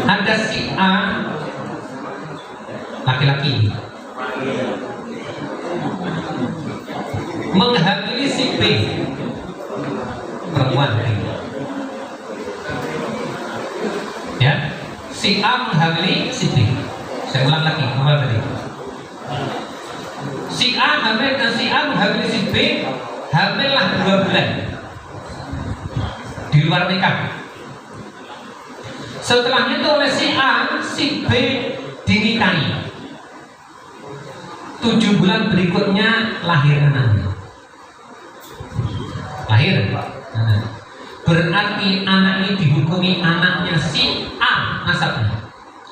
Ada si A laki-laki menghamili si B perempuan. Ya, si A menghamili si B. Saya ulang lagi, apa tadi? Si A hamil dan si A menghamili si B, hamillah 2 bulan di luar nikah. Setelahnya itu oleh si A, si B dinikahi. 7 bulan berikutnya lahir anaknya. Lahir. Berarti anak ini dihukumi anaknya si A nasabnya,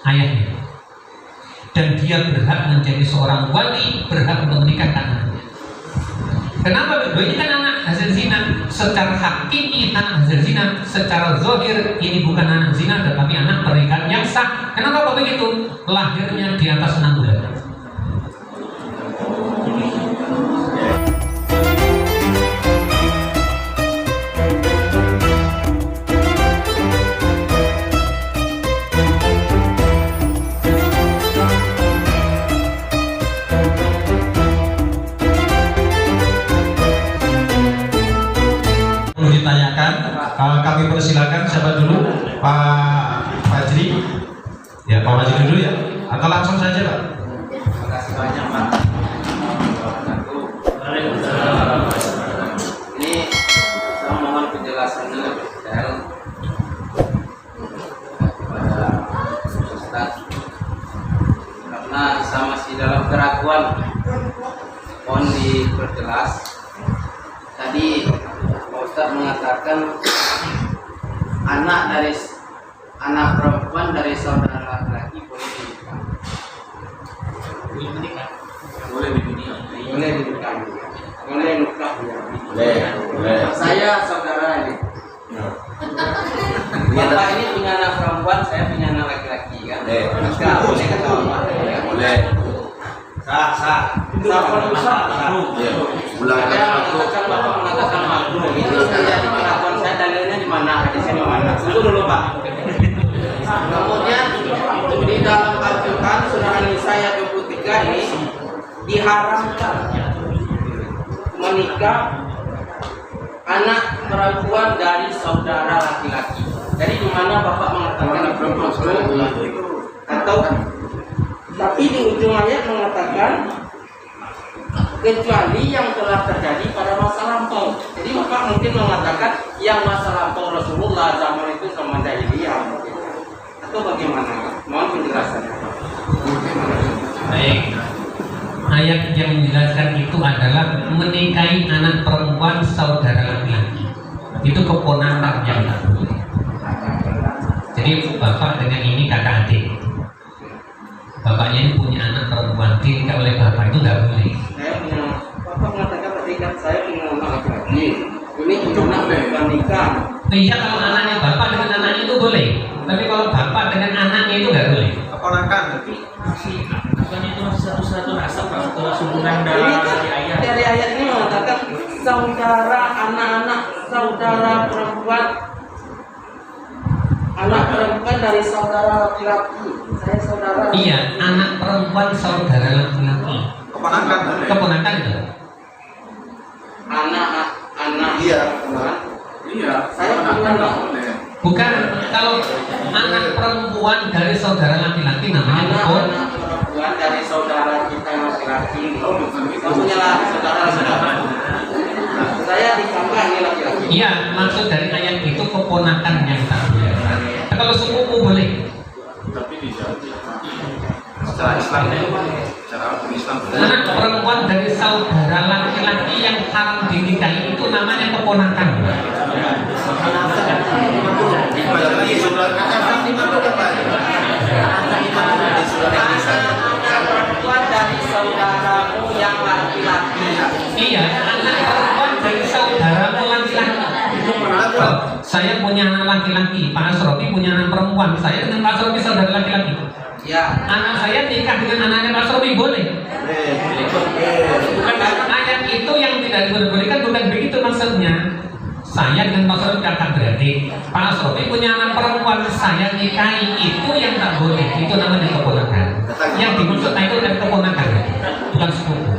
ayahnya. Dan dia berhak menjadi seorang wali, berhak untuk menikahkan anaknya. Kenapa? Ini kan anak hasil zina. Secara hakiki anak hasil zina, secara zahir ini bukan anak zina tetapi anak pernikahan yang sah. Kenapa kok begitu? Lahirnya di atas 6 bulan. Kami persilakan siapa dulu, Pak Fajri. Ya, Pak Fajri dulu ya. Atau langsung saja, Pak. Terima kasih banyak, Pak. Ini saya mohon penjelasannya lebih detail kepada Ustaz, karena saya masih dalam keraguan. Mohon diperjelas. Tadi Pak Ustaz mengatakan anak perempuan dari saudara laki-laki boleh menikah. Boleh menikah. Boleh nikah ya. Boleh. Saya saudara ini. Bapak ini punya anak perempuan, saya punya anak laki-laki kan. Nikah boleh kata Bapak. Boleh. Sah. Bapak mengatakan makruh. Itu terjadi pengakuan saya, dalilnya di mana? Hadisnya di mana? Tunggu dulu, Pak. Kemudian di dalam Al-Quran surah An-Nisa ayat 23 ini diharamkan menikah anak perempuan dari saudara laki-laki. Jadi di mana Bapak mengatakan perempuan atau tapi di ujung ayat mengatakan kecuali yang telah terjadi pada masa lampau. Jadi Bapak mungkin mengatakan yang masa lampau Rasulullah zaman itu sama jahiliyah atau bagaimana? Mohon penjelasannya. Baik. Ayat yang menjelaskan itu adalah menikahi anak perempuan saudara laki-laki. Itu keponakan yang tak boleh. Jadi bapak dengan ini kakak adik. Bapaknya ini punya anak perempuan, dinikah oleh bapak itu tidak boleh. Bapak mengatakan tadi kan saya punya anak laki-laki. Ini anak bukan nikah. Iya, kalau anaknya bapak dengan anaknya itu boleh. Tapi kalau bapak dengan anaknya itu nggak boleh. Keponakan. Tapi bukannya itu masih satu nasab atau hubungan dari ayat? Dari ayat ini mengatakan saudara anak-anak saudara perempuan, anak perempuan dari saudara laki-laki. Saya saudara. Iya, anak perempuan saudara laki-laki. Keponakan itu. Anak. Iya. Saya anak. Bukan, kalau anak perempuan dari saudara laki-laki namanya Anak perempuan dari saudara kita laki-laki. Punya saudara. Saya ditambah ini laki-laki. Iya, maksud dari ayat itu keponakan yang tak boleh. Kalau sepupu boleh. Tapi secara Islam anak perempuan dari saudara laki-laki yang haram dinikahi itu namanya keponakan. Perempuan dari saudaramu yang laki-laki. Iya, anak perempuan dari saudaramu laki-laki. Saya punya anak laki-laki, Pak Asrofi punya anak perempuan. Saya dengan Pak Asrofi saudara laki-laki. Ya. Anak saya nikah dengan anaknya Pak Asrofi boleh. Bukan ayat itu yang tidak diperbolehkan, bukan begitu maksudnya. saya dengan Mas Rofi kakak beradik. Pak Rofi punya anak perempuan, saya nikahi, itu yang tak boleh. Itu namanya keponakan. Yang dimaksud itu adalah keponakan, bukan sepupu.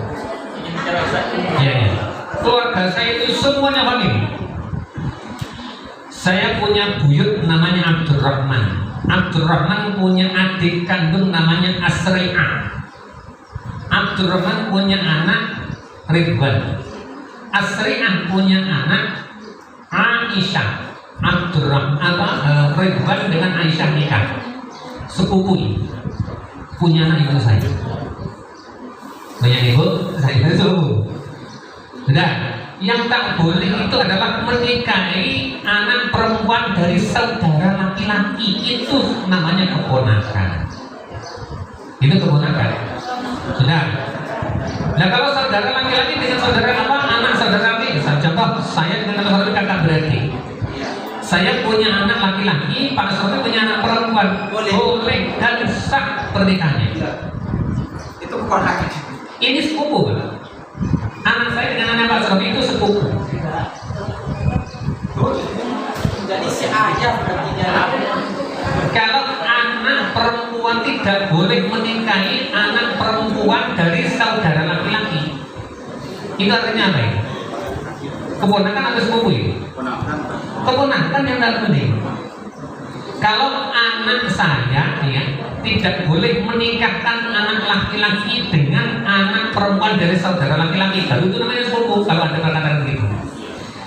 Ya, ya. Keluarga saya itu semuanya famili. Saya punya buyut namanya Abdurrahman. Abdurrahman punya adik kandung namanya Asri'ah. Abdurrahman punya anak Ridwan. Asri'ah punya anak Aisyah. Abdurrahman Ridwan dengan Aisyah nikah. Sepupu ini punya anak ibu saya. Banyak ibu saya sepupu. Sudah. Yang tak boleh itu adalah menikahi anak perempuan dari saudara laki-laki. Itu namanya keponakan. Itu keponakan. Sudah. Nah kalau saudara laki-laki dengan saudara apa? Anak saudara laki. Contoh saya dengan saudara kakak beradik. Saya punya anak laki-laki, Pak Sofi punya anak perempuan. Boleh dan sah pernikahannya. Itu keponakan. Ini sepupu, Pak. Anak saya dengan anak Pak Sofi itu sepupu. Jadi si ayah berarti jalan. Kalau anak perempuan tidak boleh menikahi anak perempuan dari saudara laki-laki, itu artinya apa ya? Keponakan atau sepupu ya? Keponakan yang tidak boleh. Kalau anak saya ya, tidak boleh menikahkan anak laki-laki dengan anak perempuan dari saudara laki-laki, baru itu namanya sepupu kalau ada perkataan begitu.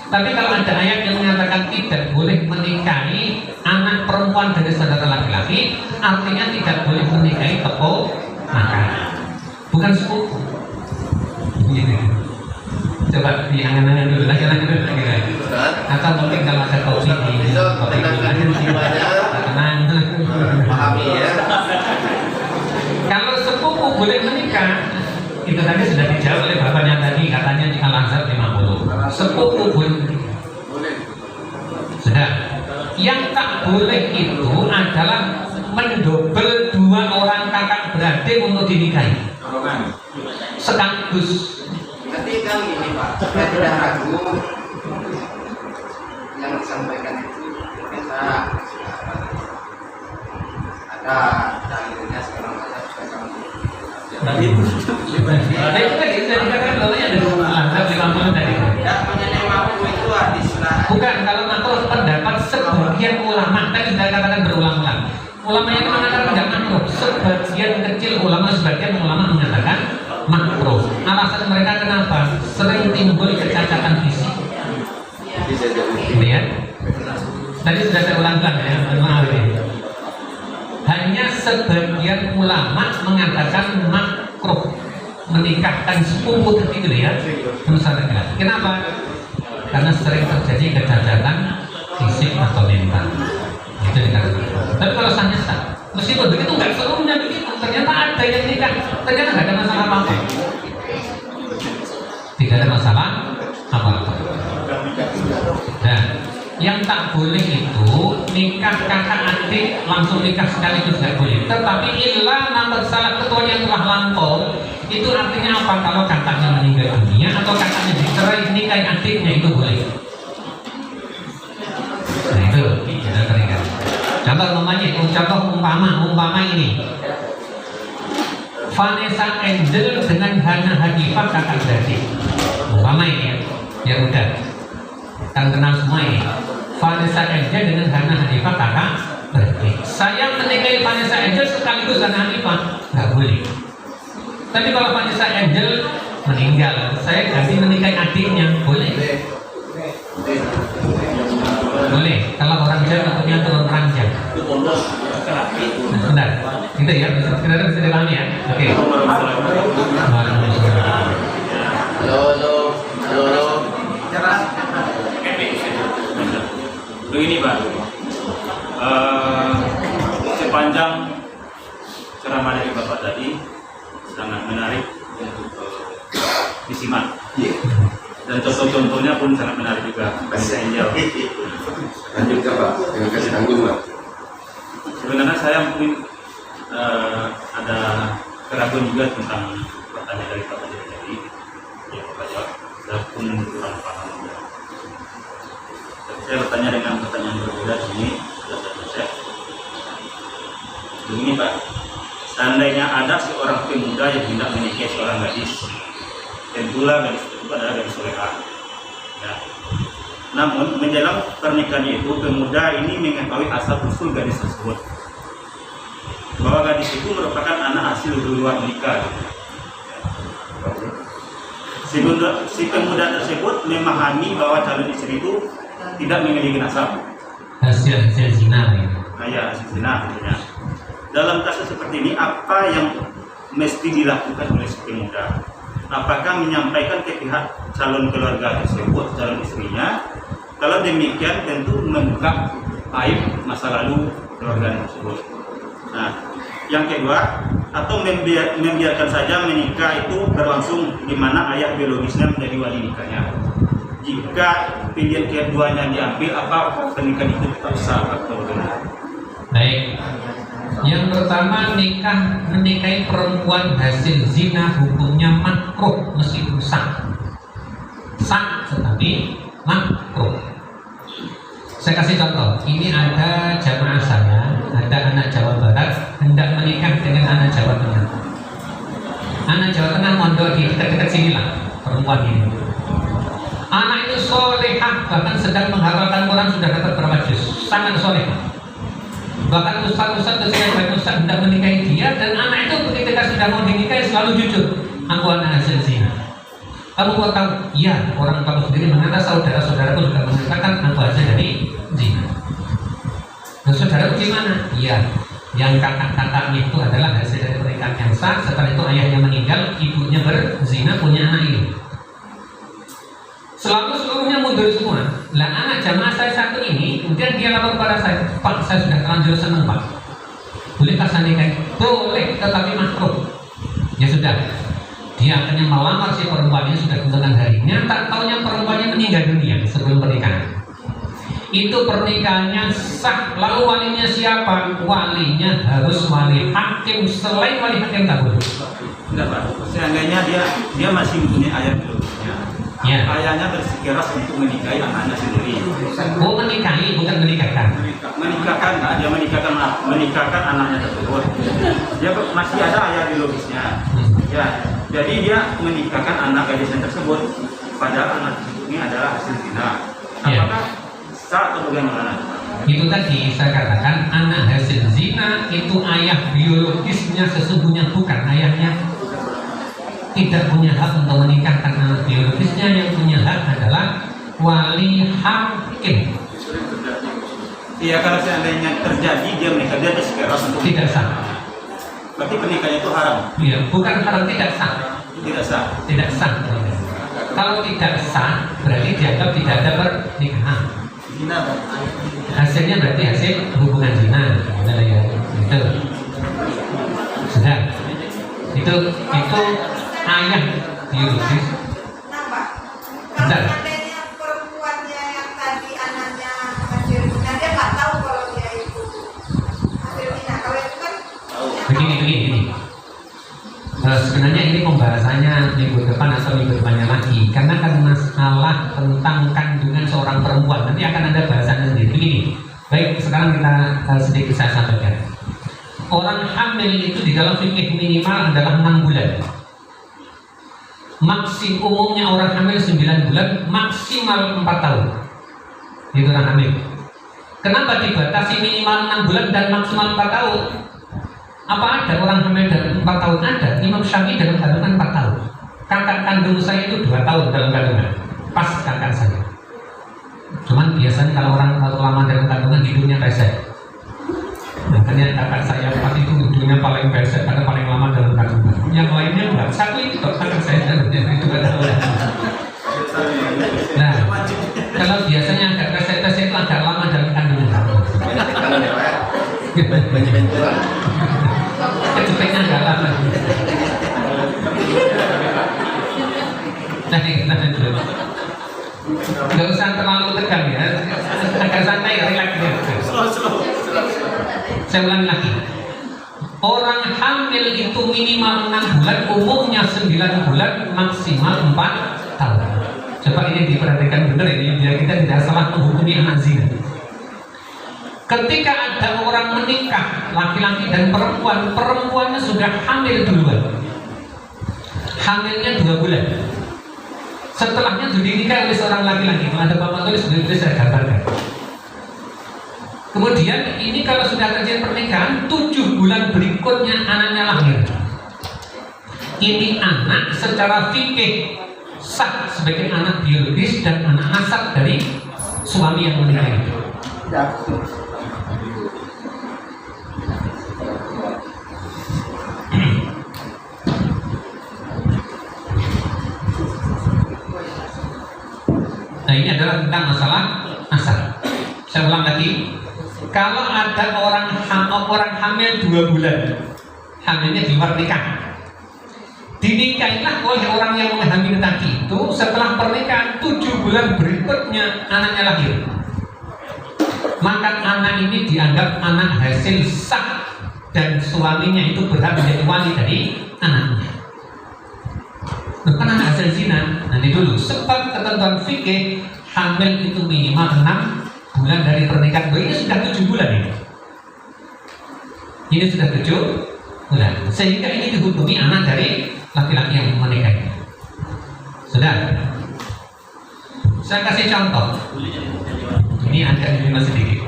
Tapi kalau ada ayat yang mengatakan tidak boleh menikahi anak perempuan dari saudara laki-laki, artinya tidak boleh menikahi keponakan, bukan sepupu. Coba diangan-angan dulu lagi. Atau mungkin kalau ada kopi di kopi tenang. Pahami ya. Kalau sepupu boleh menikah, itu tadi sudah dijawab oleh bapaknya tadi, katanya di Al-Azhar 50. Sepupu boleh menikah. Sudah. Yang tak boleh itu adalah mendobel dua orang kakak beradik untuk dinikahi sekaligus. Nanti kan gini Pak, saya tidak ragu yang disampaikan itu kita ada dalilnya sekarang ada Tadi itu tadi sudah dikatakan bahwa ada Al-Azhar 50 tadi. ya mengenai mampu itu di surah. Bukan, kalau makruh pendapat sebagian ulama, tadi sudah katakan berulang-ulang. Ulama yang mengatakan tidak makruh, sebagian kecil ulama, sebagian ulama mengatakan makruh. Alasan mereka kenapa? Sering timbul kecacatan fisik. Ini ya. Tadi sudah saya ulang-ulang ya, maaf ini. Hanya sebagian ulama mengatakan makruh menikahkan sepupu itu ya, misalnya. Kenapa? Karena sering terjadi kecacatan fisik atau mental. Itu dikatakan. Tapi kalau sahnya sah, meskipun begitu nggak seluruhnya begitu. Ternyata ada yang nikah, ternyata nggak ada masalah apa-apa. Tidak ada masalah apa-apa. Dan yang tak boleh itu nikah kakak adik langsung nikah sekaligus nggak boleh. Tetapi ilah nama salah ketua yang telah lampau, itu artinya apa? Kalau kakaknya meninggal dunia atau kakaknya dicerai nikahi adiknya itu boleh. Nah itu kita terikat. Contoh umpama ini Vanessa Angel dengan Hana Hanifah kakak beradik. Umpama ini ya, ya udah kan kenal semua ini. Vanessa Angel dengan Hana Hanifah kakak beradik. Saya menikahi Vanessa Angel sekaligus Hana Hanifah nggak boleh. Tapi kalau Vanessa Angel meninggal, saya ganti menikahi adiknya, boleh? Boleh. Kalau orang Jawa punya turun ranjang. Bentar, gitu ya, bisa dilami ya. Oke. Halo. Begini Pak, sepanjang ceramah dari Bapak tadi sangat menarik untuk disimak. Dan contoh-contohnya pun sangat menarik juga. Saya jawab. Lanjut Pak, dengan kasih tanggung Pak. Sebenarnya saya mungkin ada keraguan juga tentang pertanyaan dari Pak tadi. Ya Bapak jawab, saya pun kurang paham. saya bertanya dengan pertanyaan berbeda di sini. Begini Pak, seandainya ada seorang pemuda yang hendak menikahi seorang gadis, tentulah gadis itu adalah gadis soleha. Ya. Namun menjelang pernikahan itu pemuda ini mengetahui asal usul gadis tersebut, bahwa gadis itu merupakan anak hasil luar nikah. Si pemuda tersebut memahami bahwa calon istri itu tidak memiliki nasab, hasil zina ya. Nah, ya, hasil zina tentunya. Dalam kasus seperti ini apa yang mesti dilakukan oleh si pemuda? Apakah menyampaikan ke pihak calon keluarga tersebut, calon istrinya? Kalau demikian tentu membuka aib masa lalu keluarga tersebut. Nah, yang kedua, atau membiarkan saja menikah itu berlangsung di mana ayah biologisnya menjadi wali nikahnya. Jika pilihan keduanya diambil, apa pernikahan itu tetap sah atau benar? Baik. Yang pertama, menikahi perempuan hasil zina hukumnya makruh meskipun sah. Sah tetapi makruh. Saya kasih contoh. Ini ada jamaah saya, ada anak Jawa Barat hendak menikah dengan anak Jawa Tengah. Anak Jawa Tengah mondok di dekat-dekat sinilah perempuan ini. Anak itu solehah, bahkan sedang menghafalkan Quran, sudah dapat berapa juz, sangat solehah. Bahkan ustaz-ustaz ketika ustaz hendak menikahi dia, dan anak itu ketika sudah mau dinikahi selalu jujur, aku anak hasil zina. Kamu kok tahu? Iya, orang kamu sendiri mengatakan, saudara-saudaraku juga mengatakan aku hasil dari zina. Nah, saudaraku gimana? Iya, yang kakak-kakaknya itu adalah hasil dari pernikahan yang sah. Setelah itu ayahnya meninggal, ibunya berzina, punya anak ini. Seluruhnya mundur semua. Lah anak jamaah saya satu ini, kemudian dia lapor kepada saya, Pak, saya sudah terlanjur senang Pak. Bolehkah saya nikahi? Boleh, tetapi makruh. Ya sudah. Dia akhirnya melamar si perempuannya, sudah tentukan harinya. Tak taunya perempuannya meninggal dunia sebelum pernikahan. Itu pernikahannya sah. Lalu walinya siapa? Walinya harus wali hakim. Selain wali hakim tak boleh. Enggak Pak, seandainya dia masih mempunyai ayah biologisnya. Ya. Ayahnya bersikeras untuk menikahi anaknya sendiri. Oh, menikahi, bukan menikahkan. Menikahkan, nah, dia menikahkan anaknya tersebut. Dia masih ada ayah biologisnya. Ya, jadi dia menikahkan anak gadisnya tersebut. Padahal anak tersebut ini adalah hasil zina. Apakah sah atau bagaimana? Itu tadi saya katakan, anak hasil zina itu ayah biologisnya sesungguhnya bukan ayahnya. Tidak punya hak untuk menikahkan anak biologisnya. Yang punya hak adalah wali hakim. Iya, kalau seandainya terjadi dia menikah, dia bersikeras untuk tidak sah. Berarti pernikahannya itu haram? Iya, bukan haram, tidak sah. Tidak sah. Tidak sah. Kalau tidak sah, berarti dianggap tidak ada pernikahan. Hasilnya berarti hasil hubungan zina. Nah, ya, itu sudah. Itu ayah biologis. Kalau seandainya perempuannya yang tadi anaknya hasil zina, dia nggak tahu kalau dia itu hasil zina. Kalau itu kan Begini. Sebenarnya ini pembahasannya minggu depan atau minggu depannya lagi, karena kan masalah tentang kandungan seorang perempuan nanti akan ada bahasannya sendiri. Begini, baik, sekarang kita sedikit saya sampaikan. Orang hamil itu di dalam fikih minimal adalah 6 bulan. Umumnya orang hamil 9 bulan, maksimal 4 tahun. Itu orang hamil. Kenapa dibatasi minimal 6 bulan dan maksimal 4 tahun? Apa ada orang hamil dalam 4 tahun? Ada. Imam Syafi'i dalam kandungan 4 tahun. Kakak kandung saya itu 2 tahun dalam kandungan. Pas kakak saya. Cuman biasanya kalau orang lama dalam kandungan hidupnya pesek. Makanya kakak saya pas itu hidupnya paling pesek karena paling lama dalam kandungan. Yang lainnya enggak. Satu itu kok kakak saya hidupnya itu enggak tahu. Nah, kalau biasanya agak pesek-pesek itu agak lama dalam kandungan. Benturan. Kecepetnya agak lama. Nggak usah terlalu tegang ya, agak santai, relax ya. Saya ulangi lagi. Orang hamil itu minimal 6 bulan, umumnya 9 bulan, maksimal 4 tahun. Coba ini diperhatikan benar ini biar kita tidak salah menghukumi anak zina. Ketika ada orang menikah, laki-laki dan perempuan, perempuannya sudah hamil duluan. Hamilnya 2 bulan. Setelahnya dinikah oleh seorang laki-laki. Kalau ada bapak tulis, saya gambarkan. Kemudian ini kalau sudah terjadi pernikahan, 7 bulan berikutnya anaknya lahir. Ini anak secara fikih sah sebagai anak biologis dan anak nasab dari suami yang menikah itu. Nah, ini adalah tentang masalah nasab. Saya ulang lagi. Kalau ada orang hamil 2 bulan, hamilnya di luar nikah, dinikahilah oleh orang yang menghamili tadi itu. Setelah pernikahan 7 bulan berikutnya anaknya lahir, maka anak ini dianggap anak hasil sah dan suaminya itu berhak menjadi wali dari anaknya. Bukan anak hasil zina. Nanti dulu, sebab ketentuan fikih hamil itu minimal 6 bulan dari pernikahan. Ini sudah 7 bulan ini. Ini sudah 7 bulan. Sehingga ini dihukumi anak dari laki-laki yang menikahi. Sudah. Saya kasih contoh. Ini agak lebih sedikit.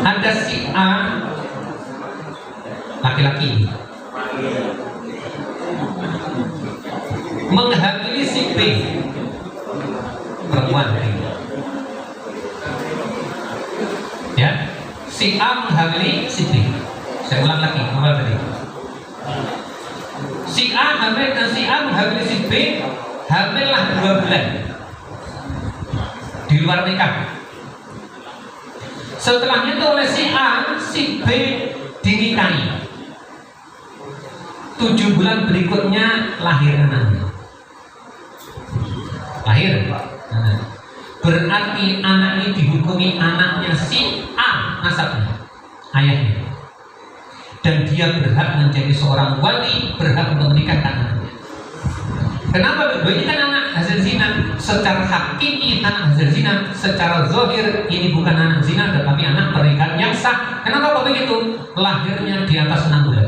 Ada si A laki-laki menghamili si B perempuan. Ya, si A menghamili si B. Saya ulang lagi, awal tadi. Si A hamil dan si A menghamili si B, hamillah 2 bulan di luar nikah. Setelahnya itu oleh si A, si B dinikahi. 7 bulan berikutnya lahir anaknya. Lahir. Berarti anak ini dihukumi anaknya si A nasabnya, ayahnya, dan dia berhak menjadi seorang wali, berhak untuk menikahkan anaknya. Kenapa? Ini kan anak hasil zina. Secara hakiki anak hasil zina, secara zahir ini bukan anak zina tetapi anak pernikahan yang sah. Kenapa kok begitu? Lahirnya di atas 6 bulan.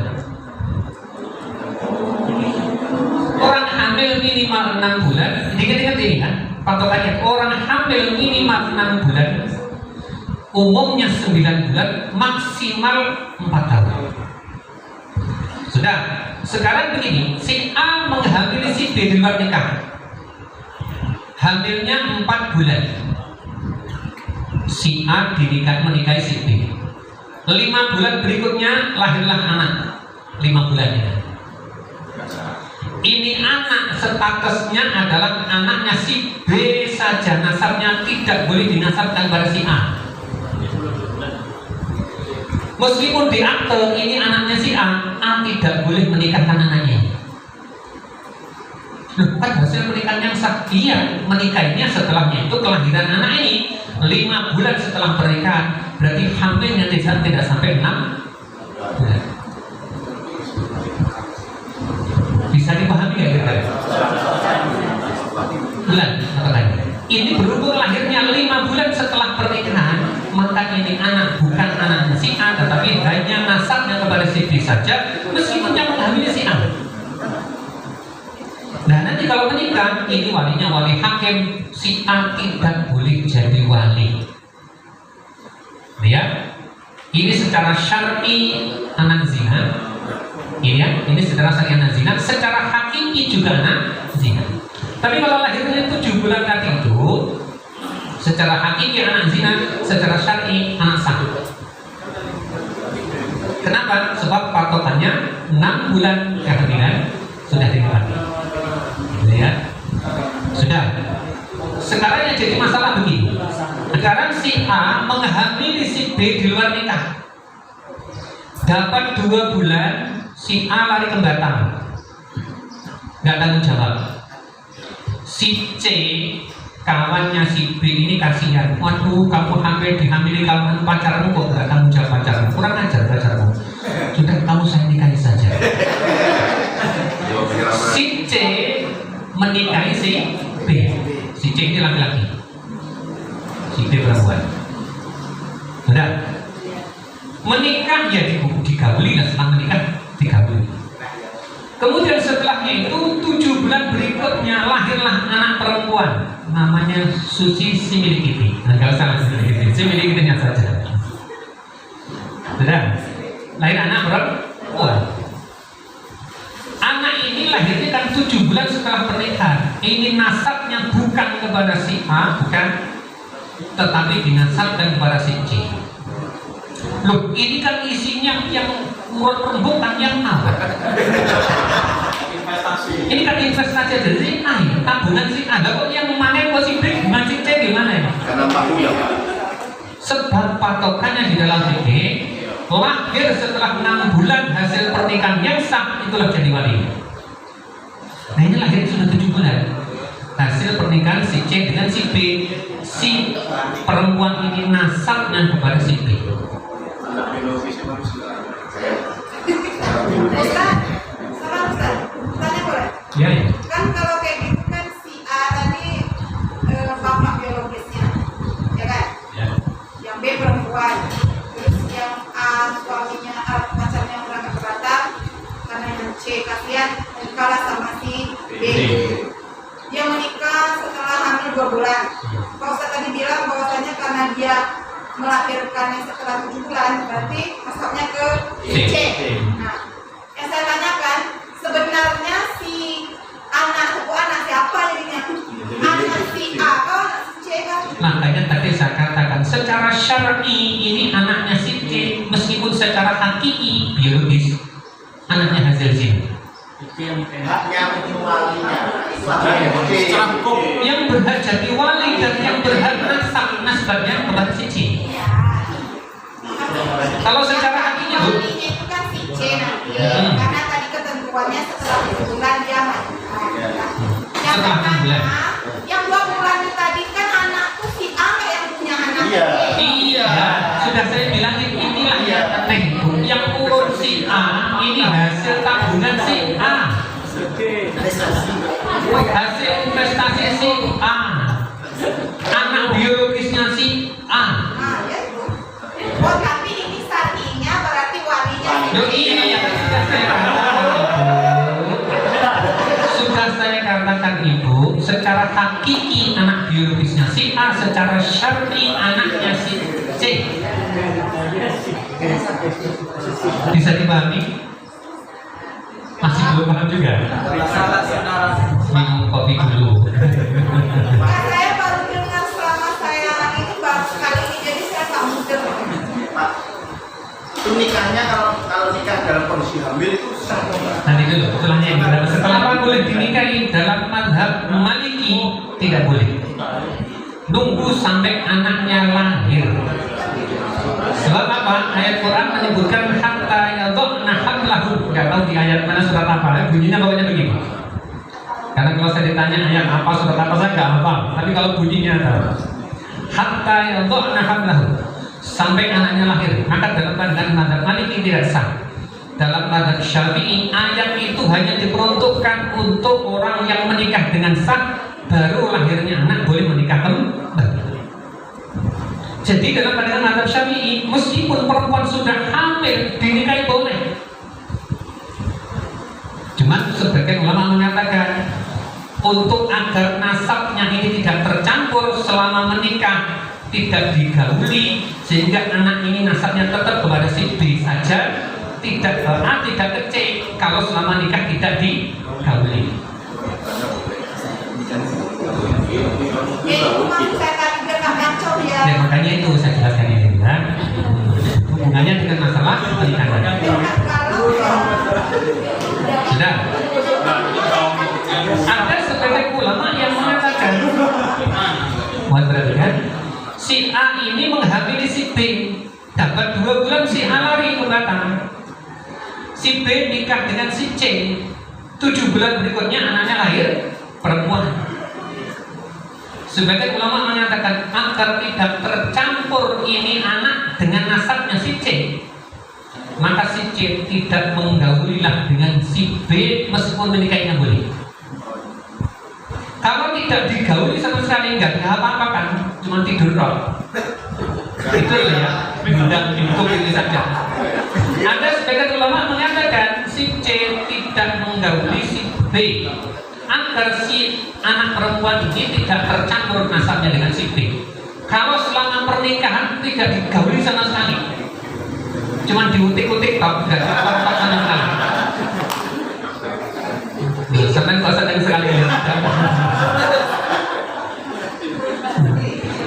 Orang hamil minimal 6 bulan. Ingat-ingat ini kan patokannya, orang hamil minimal 6 bulan, umumnya 9 bulan, maksimal 4 tahun. Sudah. Sekarang begini, si A menghamili si B di luar nikah, hamilnya 4 bulan. Si A menikahi si B. 5 bulan berikutnya lahirlah anak. 5 bulan ini. Ini anak statusnya adalah anaknya si B saja, nasabnya tidak boleh dinasabkan pada si A. Meskipun di akte ini anaknya si A tidak boleh menikahkan anaknya. Kan hasil pernikahan yang sah, iya, menikahinya setelahnya itu kelahiran anak ini 5 bulan setelah pernikahan, berarti hamilnya tidak sampai 6 bulan. Bisa dipahami nggak kira-kira? Bulan apa tadi? Ini berhubung lahirnya 5 bulan setelah pernikahan, maka ini anak bukan anak si A, tetapi hanya nasabnya kepada si B saja, meskipun yang menghamili si A. Nah nanti kalau menikah, ini walinya wali hakim, si A tidak boleh jadi wali. Ya, ini secara syar'i anak zina. Ini ya, ini secara syar'i anak zina, secara hakiki juga anak zina. Tapi kalau lahirnya 7 bulan tadi itu, secara hakiki anak zina, secara syar'i anak sah. Kenapa? Sebab patokannya 6 bulan kehamilan sudah dimulai. Ya, sudah. Sekarang yang jadi masalah begini. Sekarang si A menghamili si B di luar nikah. Dapat 2 bulan, si A lari ke Batam, nggak tanggung jawab. Si C, kawannya si B ini kasihan. Waduh, kamu hamil dihamili kawan pacarmu kok nggak tanggung jawab pacarmu. Kurang ajar pacarmu. Sudah kamu saya nikahi saja. Si C menikahi si B. Si C ini laki-laki, si B perempuan. Benar? Menikah ya digauli, nah setelah menikah digauli. Kemudian setelahnya itu 7 bulan berikutnya lahirlah anak perempuan, namanya Suci Similikiti. Nah, kalau salah Similikiti, Similikitinya saja. Benar? Lahir anak perempuan. Anak ini lahirnya kan 7 bulan setelah pernikahan. Ini nasabnya bukan kepada si A, bukan, tetapi dinasabkan kepada si C. Loh, ini kan isinya yang urut perempuan yang apa? Ini kan investasi aja dari A, tabungan si A. Lah kok yang mana kok si B, gimana si C gimana ya? Karena Pak Uya. Sebab patokannya di dalam fikih, lahir setelah 6 bulan hasil pernikahan yang sah, itulah jadi wali. Nah ini lahir sudah 7 bulan hasil pernikahan si C dengan si B. Si perempuan ini nasabnya kepada si B. Ustaz, tanya boleh? Ya, ya. Kan kalau kayak gitu kan si A tadi bapak biologisnya, ya kan? Ya. Yang B perempuan, terus yang A suaminya pacarnya berangkat ke Batam, karena yang C kasihan kalah sama si B. Dia menikah setelah hamil 2 bulan. Pak Ustaz tadi bilang bahwasanya karena dia melahirkannya setelah 7 bulan, berarti masuknya ke C. Nah, yang saya tanyakan, sebenarnya si anak siapa jadinya? Anak si A atau anak si C kan? Makanya tadi saya katakan secara syar'i ini anaknya si C, meskipun secara hakiki biologis anaknya hasil zina. Haknya walinya. Yang berhak jadi wali dan yang berhak nasabnya kepada si C. Kalau secara hakiki Bu, Walinya itu kan si C nanti, karena tadi ketentuannya setelah 7 bulan dia yang Setelah 6 bulan. yang 2 bulan itu tadi kan anakku si A nggak yang punya anak B. iya, sudah saya bilangin inilah yang aneh Bu. Yang urut si A ini hasil tabungan si A, hasil investasi si A, anak biologisnya si A. Ah, ya itu. Oh, tapi ini syar'inya berarti walinya si Loh, C. iya, sudah saya katakan Ibu, secara hakiki anak biologisnya si A, secara syar'i anaknya si C. Bisa dipahami? Masih belum paham juga? Salah saudara. Minum kopi dulu. Nah, saya baru dengar selama saya ini baru sekali ini, jadi saya nggak mudah. Pak, itu nikahnya kalau nikah dalam kondisi hamil itu sah nggak? Nanti dulu, setelahnya yang berapa? Setelah boleh dinikahi dalam madhab Maliki tidak boleh. Nunggu sampai anaknya lahir. Sebab apa? Ayat Quran menyebutkan hatta yadhna hamlahu. Enggak tahu di ayat mana surat apa. Bunyinya pokoknya begini. Karena kalau saya ditanya ayat apa surat apa saya nggak hafal. Tapi kalau bunyinya tahu. Hatta yadhna hamlahu. Sampai anaknya lahir. Maka dalam pandangan mazhab Maliki tidak sah. Dalam mazhab Syafi'i ayat itu hanya diperuntukkan untuk orang yang menikah dengan sah, baru lahirnya anak boleh menikah kembali. Jadi dalam pandangan mazhab Syafi'i, meskipun perempuan sudah hamil dinikahi boleh. Cuman sebagian ulama mengatakan untuk agar nasabnya ini tidak tercampur selama menikah, tidak digauli, sehingga anak ini nasabnya tetap kepada si B saja, tidak A, tidak ke C kalau selama nikah tidak digauli. Ya itu maksud saya tadi biar nggak kacau ya. Dan makanya itu saya jelaskan ini kan, hubungannya dengan masalah pernikahan. Kalau Sudah. Ada sebagian ulama yang mengatakan, kan, si A ini menghamili si B, dapat 2 bulan si A lari ke Batam, si B nikah dengan si C, 7 bulan berikutnya anaknya lahir perempuan. Sebagian ulama mengatakan agar tidak tercampur ini anak dengan nasabnya si C, maka si C tidak menggaulilah dengan si B meskipun menikahinya boleh. tidak digauli sama sekali, nggak ada apa-apa kan, cuma tidur roh. Itu ya, benda untuk ini saja. Ada sebagian ulama mengatakan si C tidak menggauli si B agar si anak perempuan ini tidak tercampur nasabnya dengan si B. Kalau selama pernikahan tidak digauli sama sekali, cuma diutik-utik toh, nggak apa-apa sama sekali. Sampai kau sedang sekali ya.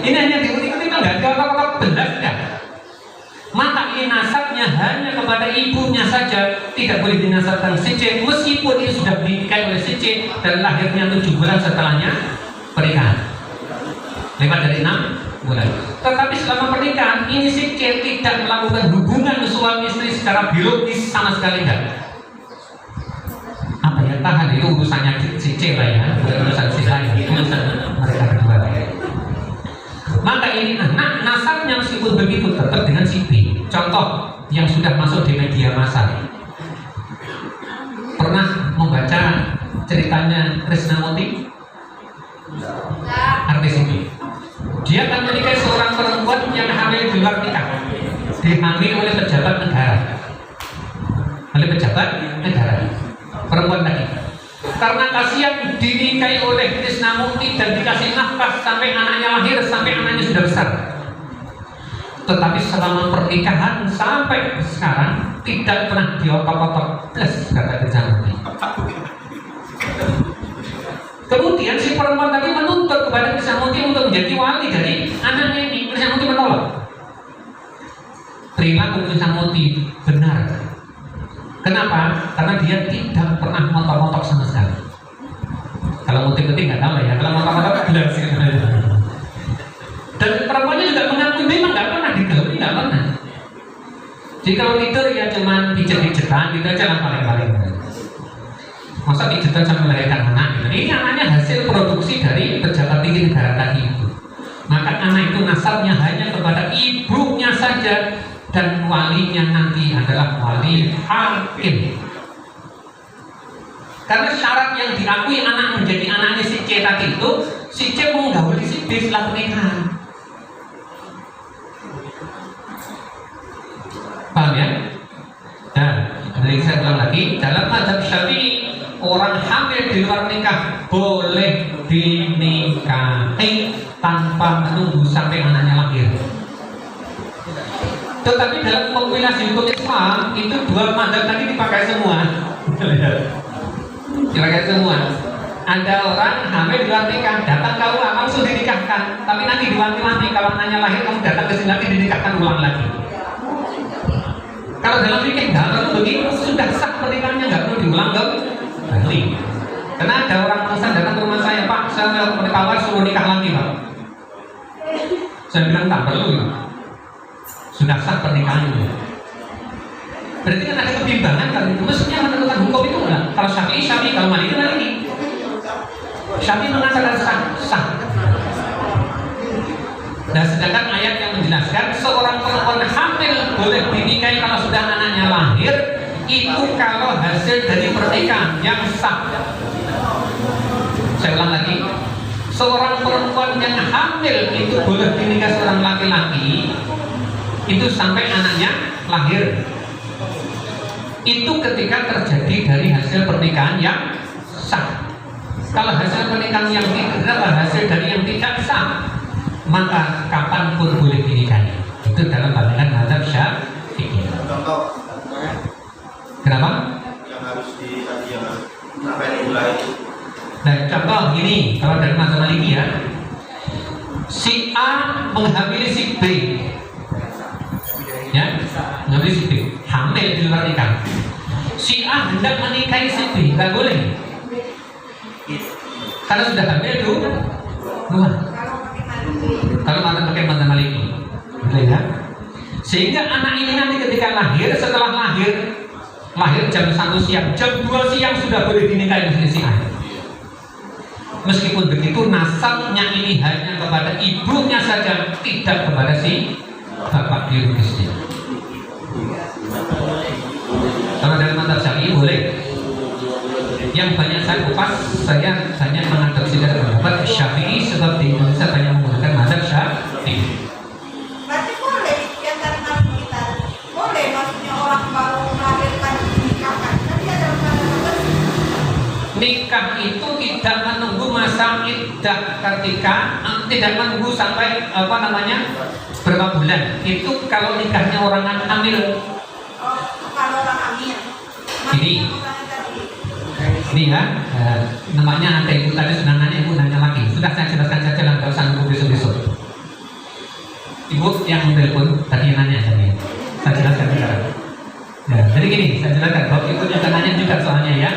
Ini hanya diutik-utik, nggak ada apa-apa benar ya. Maka ini nasabnya hanya kepada ibunya saja, tidak boleh dinasabkan si C, meskipun dia sudah dinikahi oleh si C dan lahirnya 7 bulan setelahnya pernikahan, lewat dari 6 bulan. Tetapi selama pernikahan ini si C tidak melakukan hubungan suami istri secara biologis sama sekali enggak. Apa ya, tahan itu urusannya si C lah ya, bukan urusan si saya, itu urusan mereka berdua. Maka ini anak nasabnya meskipun begitu tetap dengan si B. Contoh yang sudah masuk di media massa, pernah membaca ceritanya Krisnamurti, artis ini. Dia akan menikahi seorang perempuan yang hamil di luar nikah, dihamili oleh pejabat negara, perempuan tadi. Karena kasihan dinikahi oleh Krisnamurti dan dikasih nafkah sampai anaknya lahir, sampai anaknya sudah besar. Tetapi selama pernikahan sampai sekarang tidak pernah diotok-otok plus, kata Krisnamurti. Kemudian si perempuan tadi menuntut kepada Krisnamurti untuk menjadi wali dari anaknya ini. Krisnamurti menolak. Perilaku Krisnamurti benar. Kenapa? Karena dia tidak pernah motok-motok sama sekali. Kalau motik-motik nggak tahu ya. Kalau motok-motok jelas. Dan perempuannya juga mengakui memang nggak pernah digauli, nggak pernah. Jadi kalau tidur ya cuma pijet-pijetan gitu aja lah paling-paling. Masa pijetan sampai melahirkan anak? Ini anaknya hasil produksi dari pejabat tinggi negara tadi itu. Maka anak itu nasabnya hanya kepada ibunya saja. Dan walinya nanti adalah wali hakim. Karena syarat yang diakui anak menjadi anaknya si C tadi itu, si C menggauli si B setelah pernikahan. Paham ya? Dan saya ulang lagi, dalam mazhab Syafi'i, orang hamil di luar nikah boleh dinikahi tanpa menunggu sampai anaknya lahir. Tetapi dalam kombinasi hukum Islam itu dua mazhab tadi dipakai semua. Dipakai semua. Ada orang hamil di luar nikah, datang ke ulang langsung dinikahkan. Tapi nanti diwanti-wanti kalau anaknya lahir kamu datang ke sini nanti dinikahkan ulang lagi. Kalau dalam fikih nggak perlu begitu, sudah sah pernikahannya, nggak perlu diulang kembali. Karena ada orang pesan datang ke rumah saya, Pak, saya mau menikah suruh nikah lagi, Pak. Saya bilang tak perlu. Sudah sah pernikahannya. Berarti kan ada kebimbangan kan itu. Mestinya menentukan hukum itu enggak. Kalau Syafi'i, kalau Maliki Maliki. Syafi'i mengatakan sah. Nah, sedangkan ayat yang menjelaskan seorang perempuan hamil boleh dinikahi kalau sudah anaknya lahir, itu kalau hasil dari pernikahan yang sah. Saya ulang lagi. Seorang perempuan yang hamil itu boleh dinikahi seorang laki-laki itu sampai anaknya lahir. Itu ketika terjadi dari hasil pernikahan yang sah. Kalau hasil pernikahan yang tidak adalah hasil dari yang tidak sah, maka kapanpun boleh dinikahi. Itu dalam pandangan mazhab Syafi'i. Contoh Kenapa? yang harus sampai dimulai. Nah, contoh ini kalau dari mazhab Maliki ya, si A menghamili si B. Ya, mengambil si B, hamil di luar nikah. Si A hendak menikahi si B, nggak boleh. Karena sudah hamil itu luar. Kalau mata pakai mata Maliki, boleh ya. Sehingga anak ini nanti ketika lahir, setelah lahir jam 1 siang, jam 2 siang sudah boleh dinikahi oleh si A. Meskipun begitu, nasabnya ini hanya kepada ibunya saja, tidak kepada si bapak biologisnya. Kalau dalam mazhab Syafi'i boleh. Yang banyak saya kupas, saya hanya mengadopsi dari pendapat nikah itu tidak menunggu masa iddah ketika tidak menunggu sampai berapa bulan. Itu kalau nikahnya orang hamil. Kalau orang hamil. Ini ya, namanya ada ibu tadi sudah nanya, ibu nanya lagi. Sudah saya jelaskan saja lah, nggak usah nunggu besok-besok. Ibu yang telepon tadi nanya tadi, saya jelaskan sekarang. Ya, jadi gini, saya jelaskan. Kalau ibu juga nanya juga soalnya ya.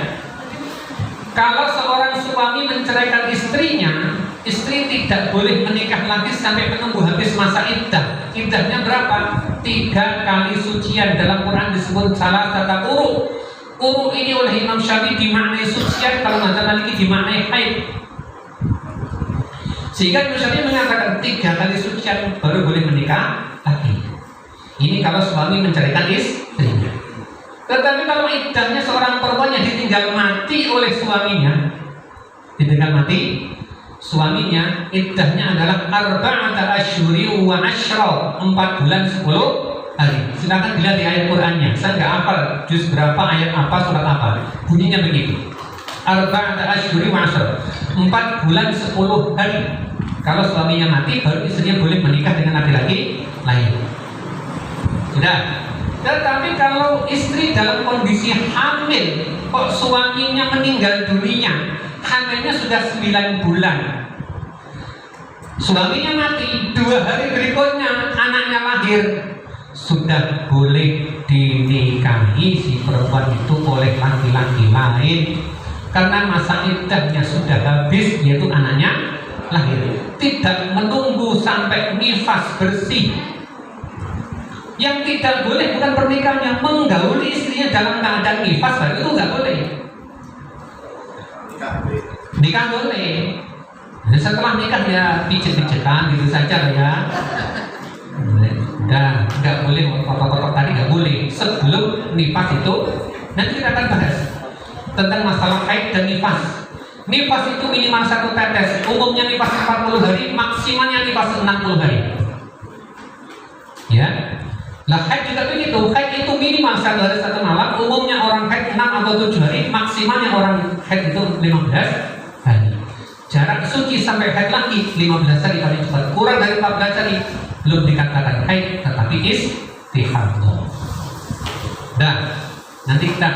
Kalau seorang suami menceraikan istrinya, istri tidak boleh menikah lagi sampai menunggu habis masa iddah. Iddahnya berapa? 3 kali sucian. Dalam Quran disebut salah tata uru. Uru ini oleh Imam Syafi'i dimaknai sucian, kalau Mazhab Maliki dimaknai haid. Sehingga Imam Syafi'i mengatakan 3 kali sucian baru boleh menikah lagi. Ini kalau suami menceraikan istrinya. Tetapi kalau iddahnya seorang perempuan yang ditinggal mati oleh suaminya, suaminya iddahnya adalah arba'ata asyhuri wa asyra, 4 bulan 10 hari. Silakan dilihat di ayat Qur'annya. Saya nggak hafal juz berapa, ayat apa, surat apa. Bunyinya begitu. Arba'ata asyhuri wa asyra, 4 bulan 10 hari. Kalau suaminya mati, baru istrinya boleh menikah dengan laki-laki lain. Sudah. Tetapi kalau istri dalam kondisi hamil, kok suaminya meninggal dunia, hamilnya sudah 9 bulan, suaminya mati, 2 hari berikutnya anaknya lahir, sudah boleh dinikahi si perempuan itu oleh laki-laki lain karena masa iddahnya sudah habis, yaitu anaknya lahir. Tidak menunggu sampai nifas bersih. Yang tidak boleh bukan pernikahannya, menggauli istrinya dalam keadaan nifas, baru itu nggak boleh. Nikah boleh. Jadi setelah nikah ya pijet-pijetan gitu saja ya. Dan nggak boleh otot-otot tadi, nggak boleh. Sebelum nifas itu nanti kita akan bahas tentang masalah haid dan nifas. Nifas itu minimal 1 tetes. Umumnya nifas 40 hari, maksimalnya nifas 60 hari. Ya. Nah, haid juga begitu. Haid itu minimal 1 hari 1 malam. Umumnya orang haid 6 atau 7 hari, maksimalnya orang haid itu 15 hari. Jarak suci sampai haid lagi 15 hari paling cepat. Kurang dari 14 hari belum dikatakan haid, tetapi istihadah. Dan nanti kita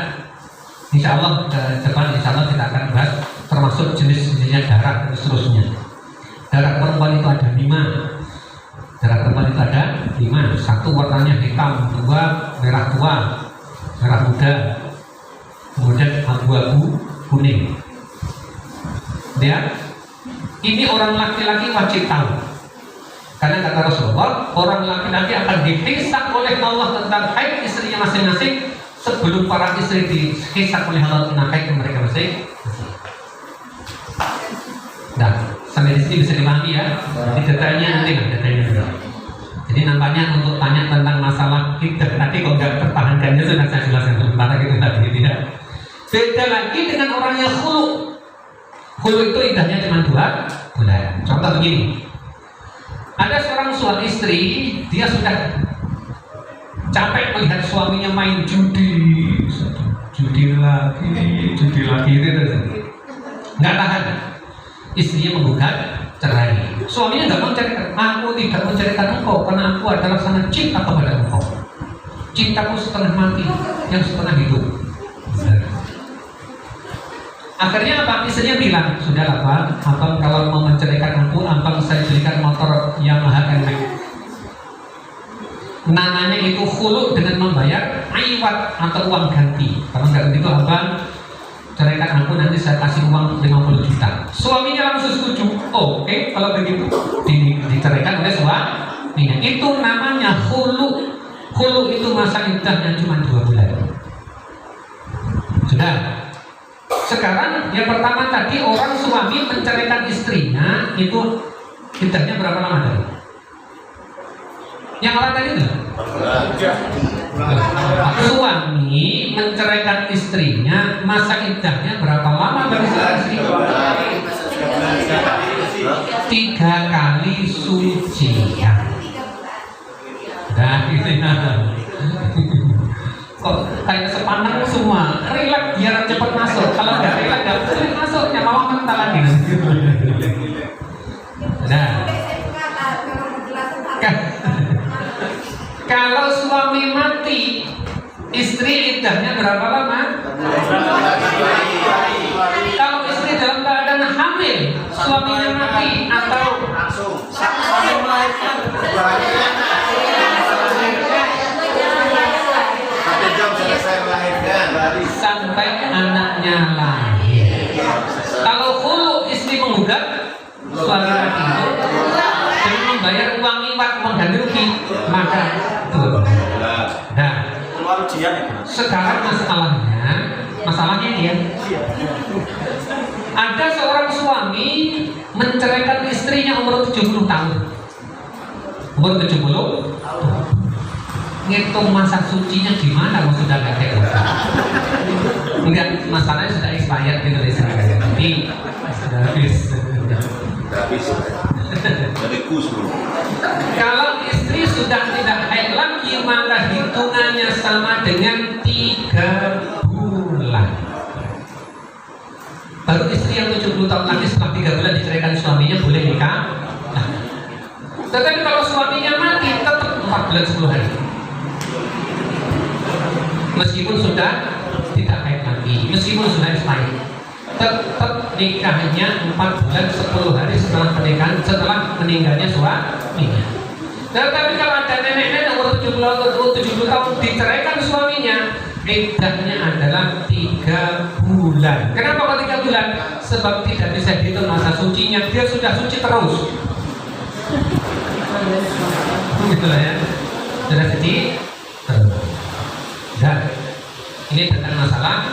insya Allah depan insya Allah kita akan bahas termasuk jenis-jenisnya darah dan seterusnya. Darah perempuan itu ada 5. Darah perempuan itu ada 5. 1 warnanya hitam, 2 merah tua, merah muda, kemudian abu-abu kuning. Ya, ini orang laki-laki wajib tahu. Karena kata Rasulullah, orang laki-laki akan dihisab oleh Allah tentang haid istrinya masing-masing sebelum para istri dihisab oleh Allah tentang haid mereka masing-masing. Nah, sampai di sini bisa dipahami ya. Jadi detailnya nanti lah, detailnya dulu. Jadi nampaknya untuk tanya tentang masalah iddah tadi kok nggak pertahankannya sudah saya jelaskan sebentar gitu tadi tidak. Beda lagi dengan orang yang khulu. Khulu itu iddahnya cuma 2 bulan. Contoh begini. Ada seorang suami istri, dia sudah capek melihat suaminya main judi lagi, itu nggak tahan. Istrinya menggugat cerai. Suaminya nggak mau ceraikan. Aku tidak mau ceraikan engkau karena aku adalah sangat cinta kepada engkau. Cintaku setengah mati, yang setengah hidup. Akhirnya apa? Istrinya bilang, sudahlah Pak, abang kalau mau menceraikan aku, abang saya belikan motor Yamaha NMAX. Namanya itu khulu dengan membayar iwat atau uang ganti. Kalau nggak begitu abang ceraikan aku, nanti saya kasih uang 50 juta. Suaminya langsung setuju. Oh, oke, kalau begitu diceraikan oleh suaminya. Itu namanya khulu. Khulu itu masa iddahnya cuma 2 bulan. Sudah. Sekarang yang pertama tadi orang suami menceraikan istrinya itu iddahnya berapa lama tadi? Yang awal tadi itu? Suami menceraikan istrinya masa iddahnya berapa lama bagi istri? 3 kali sucian. Nah, gitu ya. Kok kayak sepanang semua, relax biar cepat masuk. Kalau nggak relax nggak Nah, Saya kata kalau penjelasan Kan- kalau suami mati, istri iddahnya berapa lama? Kalau istri dalam keadaan hamil, suaminya mati atau sampai anaknya lahir. Kalau khulu istri menggugat suami laki itu dengan membayar uang iwat mengganti rugi, maka betul. Nah, Keluar ujian itu. sekarang masalahnya ini ya. Ada seorang suami menceraikan istrinya umur 70 tahun. Umur 70 ngitung masa sucinya gimana kalau sudah gak kayak gitu. Enggak, masalahnya sudah expired gitu istilahnya. Jadi sudah habis. Dari kus bro. Kalau istri sudah tidak haid lagi, maka hitungannya sama dengan 3 bulan. Baru istri yang 70 tahun lagi setelah 3 bulan diceraikan suaminya boleh nikah. Nah, tetapi kalau suaminya mati tetap 4 bulan 10 hari. Meskipun sudah tidak haid lagi, meskipun sudah expired, tetap nikahnya 4 bulan 10 hari setelah pernikahan, setelah meninggalnya suaminya. Tetapi kalau ada nenek-nenek umur 70 tahun diceraikan suaminya, iddahnya adalah 3 bulan. Kenapa kok 3 bulan? Sebab tidak bisa dihitung masa sucinya, dia sudah suci terus. Begitulah ya, sudah suci terus. Dan ini tentang masalah